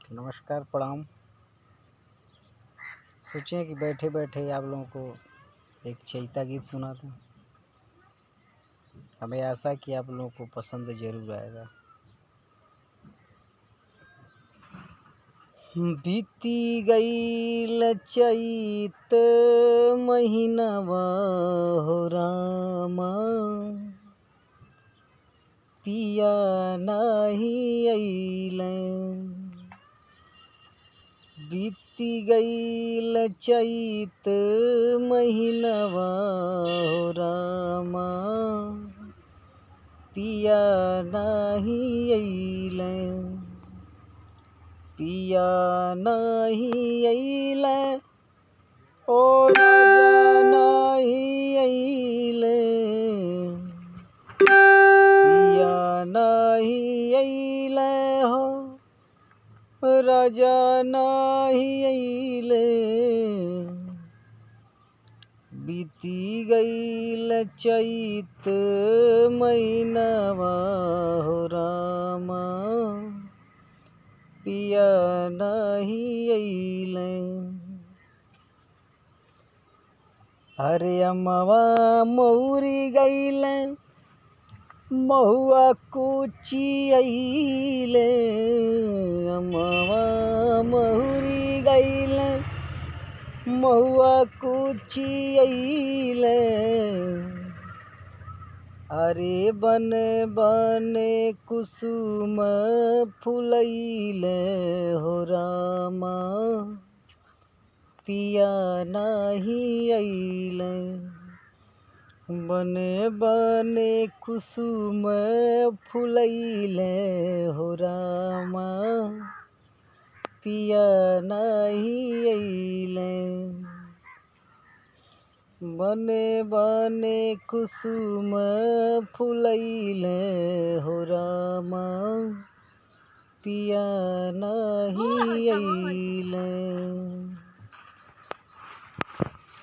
नमस्कार, प्रणाम। सोचें कि बैठे बैठे आप लोगों को एक चैता गीत सुना दूं। हमें आशा कि आप लोगों को पसंद ज़रूर आएगा। बीती गईल चैत महीनवा हो रामा, पिया नाही अइलें। बीती गईल चैत महीनवा हो रामा, पिया नाही अइलें। पिया नाही अइलें, ओ राजा नाही अइलें। पिया नाही अइलें हो, राजा नाही अइलें। बीती गईल चैत महीनवा हो रामा, पिया नाही अइलें। अरे अमवा महुरी गइलें, महुआ कूची अइलें। अमवा महुरी गइलें, महुआ कूची अइलें। अरे बन बन कुसुम फुलइले हो रामा, पिया नाही अइलें। बने बने कुसुम फुलइले हो रामा, पिया नाही अइलें। बने बने कुसुम फुलइले हो रामा, पिया नाही अइलें।